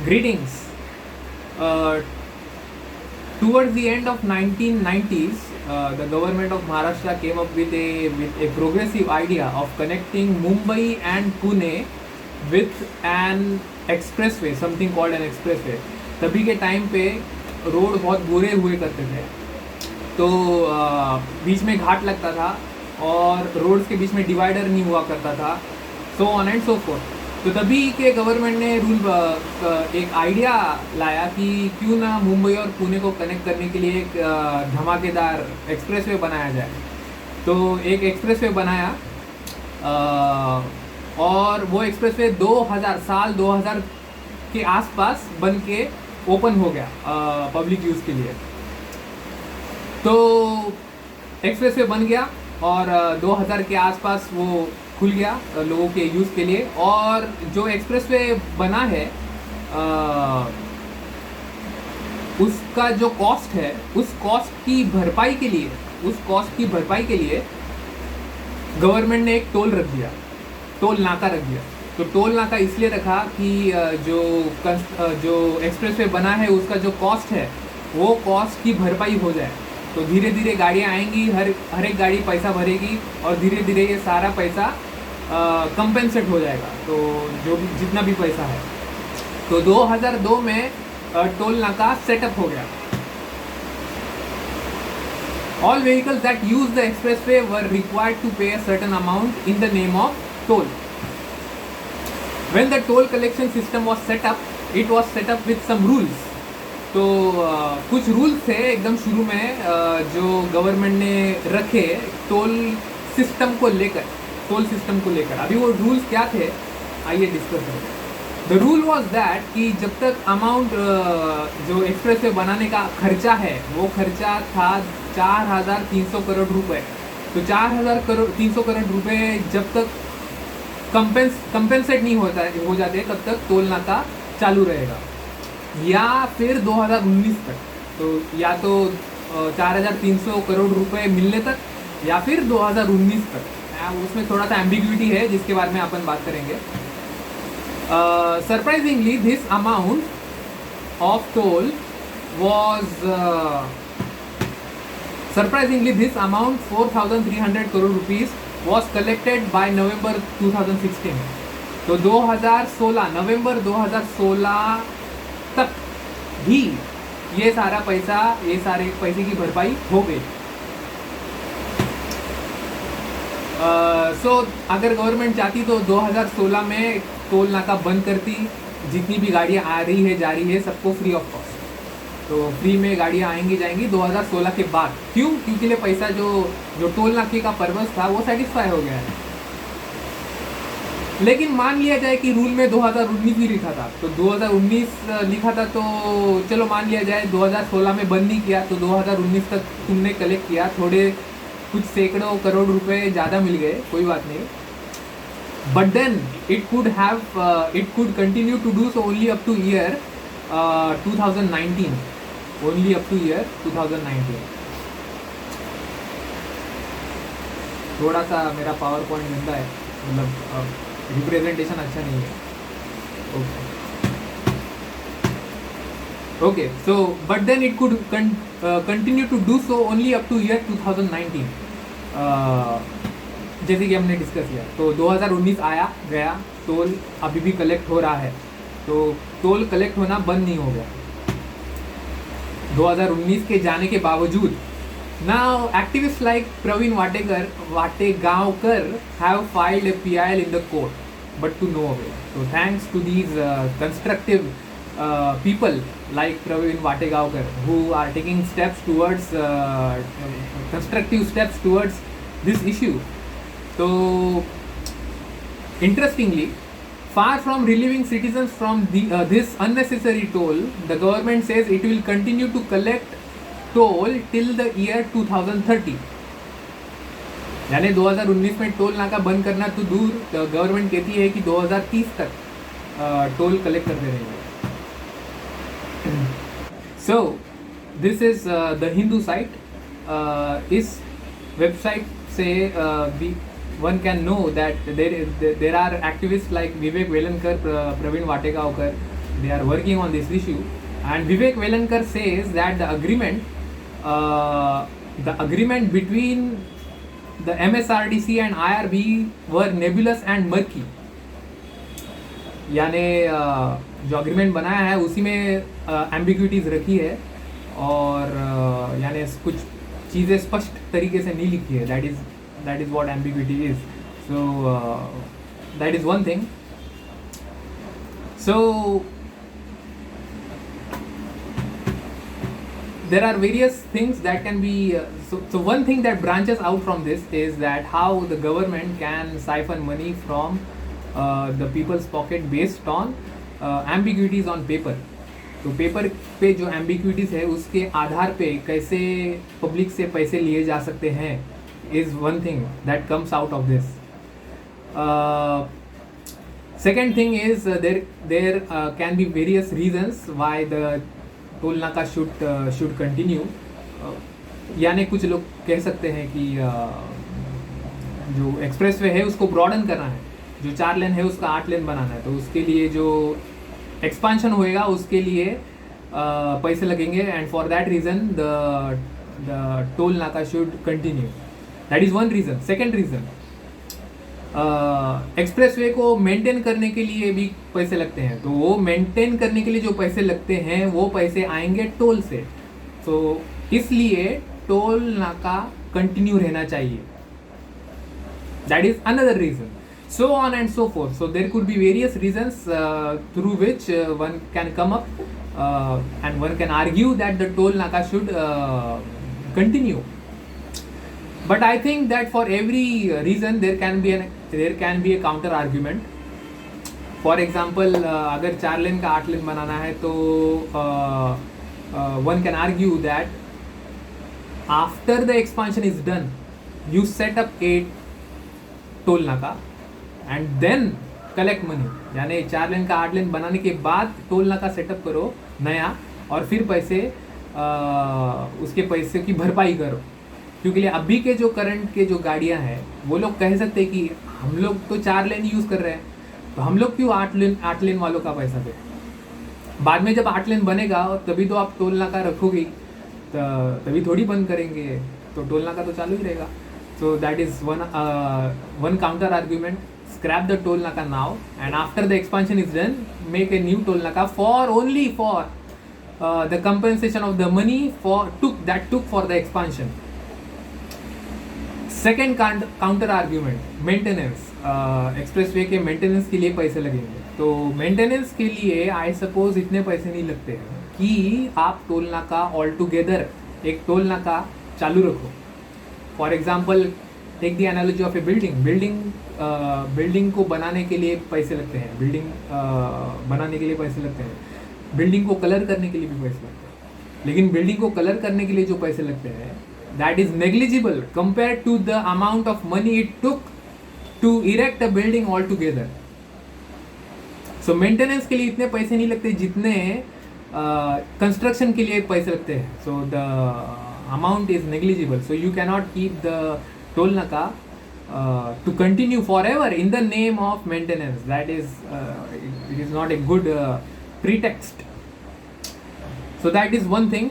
Greetings. Uh, Towards the end of 1990s, the government of Maharashtra came up with a progressive idea of connecting Mumbai and Pune with an expressway, something called an expressway. तभी के time पे road बहुत बुरे हुए करते थे, तो बीच में घाट लगता था और रोड्स के बीच में डिवाइडर नहीं हुआ करता था, so on and so fourth. तो तभी के गवर्नमेंट ने एक आइडिया लाया कि क्यों ना मुंबई और पुणे को कनेक्ट करने के लिए एक धमाकेदार एक्सप्रेसवे बनाया जाए. तो एक एक्सप्रेसवे बनाया और वो एक्सप्रेसवे 2000 के आसपास बन के ओपन हो गया पब्लिक यूज़ के लिए. तो एक्सप्रेसवे बन गया और 2000 के आसपास वो खुल गया लोगों के यूज़ के लिए. और जो एक्सप्रेसवे बना है उसका जो कॉस्ट है, उस कॉस्ट की भरपाई के लिए गवर्नमेंट ने एक टोल नाका रख दिया. तो टोल नाका इसलिए रखा कि जो एक्सप्रेसवे बना है उसका जो कॉस्ट है वो कॉस्ट की भरपाई हो जाए. तो धीरे धीरे गाड़ियाँ आएंगी, हर एक गाड़ी पैसा भरेगी और धीरे धीरे ये सारा पैसा कंपेंसेट हो जाएगा. तो जो भी जितना भी पैसा है, तो 2002 में टोल नाका सेटअप हो गया. All vehicles that use the expressway were required to pay a certain amount in the name of toll. When the toll collection system was set up, it was set up with some rules. तो कुछ rules थे एकदम शुरू में जो government ने रखे toll system को लेकर. अभी वो रूल्स क्या थे, आइए डिस्कस करें. द रूल वॉज दैट कि जब तक अमाउंट जो एक्सप्रेसवे बनाने का खर्चा है वो खर्चा था 4300 करोड़ रुपए. तो 4300 करोड़ रुपए जब तक कंपेंसेट नहीं हो जाते तब तक टोल नाका चालू रहेगा, या फिर 2019 तक. तो या तो 4300 करोड़ रुपए मिलने तक या फिर 2019 तक. उसमें थोड़ा सा एम्बिग्विटी है जिसके बारे में अपन बात करेंगे. Surprisingly this amount of toll was 4,300 crore rupees was collected by November 2016. तो 2016 नवंबर 2016 तक ही ये सारे पैसे की भरपाई हो गई. सो अगर गवर्नमेंट चाहती तो 2016 में टोल नाका बंद करती, जितनी भी गाड़ियाँ आ रही है जा रही है सबको फ्री ऑफ कॉस्ट. तो फ्री में गाड़ियाँ आएंगी जाएंगी 2016 के बाद. क्यों? क्योंकि ये पैसा जो टोल नाके का पर्पस था वो सेटिस्फाई हो गया है. लेकिन मान लिया जाए कि रूल में 2019 भी लिखा था, तो 2019 लिखा था तो चलो मान लिया जाए 2016 में बंद नहीं किया, तो 2019 तक तुमने कलेक्ट किया, थोड़े कुछ सैकड़ों करोड़ रुपए ज़्यादा मिल गए, कोई बात नहीं. But then it could continue to do so only up to year 2019. Only up to year 2019. थोड़ा सा मेरा पावर पॉइंट गंदा है, मतलब रिप्रेजेंटेशन अच्छा नहीं है. Okay so but then it could continue to do so only up to year 2019, जैसे कि हमने डिस्कस किया. तो 2019 आया गया, टोल अभी भी कलेक्ट हो रहा है, तो टोल कलेक्ट होना बंद नहीं हो गया 2019 के जाने के बावजूद. Now activist like Pravin Wategaonkar have filed a PIL in the court, but to no avail. So thanks to these constructive people like Praveen Wategaonkar who are taking constructive steps towards this issue. So interestingly, far from relieving citizens from this unnecessary toll, the government says it will continue to collect toll till the year 2030. यानी 2019 में toll नाका बंद करना तो दूर, government कहती है कि 2030 तक टोल कलेक्ट करते रहेंगे. So this is the Hindu site. इस वेबसाइट से one can know that there are activists like Vivek Velankar, Praveen Wategaonkar, they are working on this issue. And Vivek Velankar says that the agreement between the MSRDC and IRB were nebulous and murky. यानी जो agreement बनाया है उसी में एम्बिग्विटीज़ रखी है और यानी कुछ चीज़ें स्पष्ट तरीके से नहीं लिखी है. That is what ambiguity is. So that is one thing. So there are various things that can be so one thing that branches out from this is that how the government can siphon money from the people's pocket based on ambiguities on paper. तो paper पे जो ambiguities है उसके आधार पे कैसे public से पैसे लिए जा सकते हैं is one thing that comes out of this. Second thing is there can be various reasons why the toll naka should continue. यानी कुछ लोग कह सकते हैं कि जो एक्सप्रेसवे है उसको ब्रॉडन करना है, जो 4 लेन है उसका 8 लेन बनाना है, तो उसके लिए जो एक्सपांशन होएगा उसके लिए पैसे लगेंगे and for that reason the toll naka should continue. That is one reason. Second reason, expressway को मेंटेन करने के लिए भी पैसे लगते हैं, तो वो मेंटेन करने के लिए जो पैसे लगते हैं वो पैसे आएंगे टोल से. तो इसलिए टोल नाका कंटिन्यू रहना चाहिए. That is another reason. So on and so forth. So there could be various reasons through which one can come up and one can argue that the toll naka should continue. But I think that for every reason there can be a counter argument. For example, अगर 4 लेन का 8 लेन बनाना है तो one can argue that after the expansion is done, you set up a toll naka and then collect money. यानी 4 लेन का 8 लेन बनाने के बाद toll नाका सेटअप करो नया और फिर पैसे उसके पैसे की भरपाई करो. क्योंकि अभी के जो करंट के जो गाड़ियां हैं वो लोग कह सकते हैं कि हम लोग तो 4 लेन यूज़ कर रहे हैं, तो हम लोग क्यों 8 लेन वालों का पैसा दें. बाद में जब 8 लेन बनेगा तभी तो आप टोल नाका रखोगे, तभी थोड़ी बंद करेंगे, तो टोल नाका तो चालू ही रहेगा. So that is one counter argument. Scrap the toll naka now, and after the expansion is done, make a new toll naka only for the compensation of the money took for the expansion. Second counter argument, maintenance. Expressway के maintenance के लिए पैसे लगेंगे, तो maintenance के लिए I suppose इतने पैसे नहीं लगते हैं कि आप टोल नाका ऑल टुगेदर एक टोल नाका चालू रखो. For example, take the analogy of a building को बनाने के लिए पैसे लगते हैं, बनाने के लिए पैसे लगते हैं, बिल्डिंग को कलर करने के लिए भी पैसे लगते हैं. लेकिन बिल्डिंग को कलर करने के लिए जो पैसे लगते हैं that is negligible compare to the amount of money it took to erect a building all together. सो मेंटेनेंस के लिए इतने पैसे नहीं लगते जितने कंस्ट्रक्शन के लिए पैसे लगते हैं. So the amount is negligible, so you cannot keep the toll naka to continue forever in the name of maintenance. That is it is not a good pretext. So that is one thing.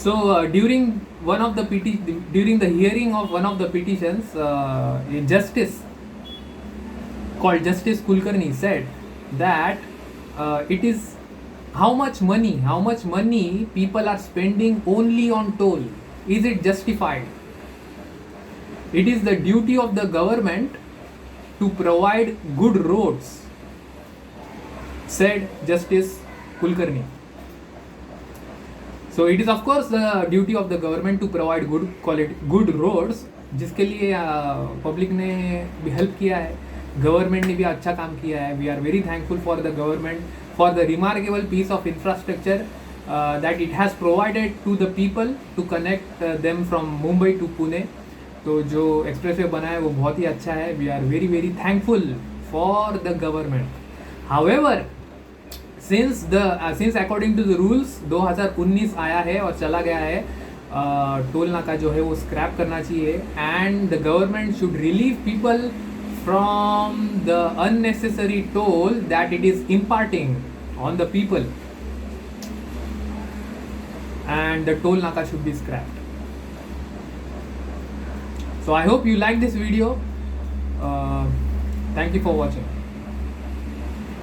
So during the hearing of one of the petitions, a justice called Justice Kulkarni said that it is how much money people are spending only on toll. Is it justified? It is the duty of the government to provide good roads, said Justice Kulkarni. So it is of course the duty of the government to provide good roads, जिसके लिए public ने भी help किया है, government ने भी अच्छा काम किया है. We are very thankful for the government for the remarkable piece of infrastructure that it has provided to the people to connect them from Mumbai to Pune. तो जो एक्सप्रेसवे बना है वो बहुत ही अच्छा है. We are very very thankful for the government. However since according to the rules 2019 आया है और चला गया है, टोल नाका जो है वो स्क्रैप करना चाहिए and the government should relieve people from the unnecessary toll that it is imparting on the people, and the toll naka should be scrapped. So I hope you like this video. Thank you for watching.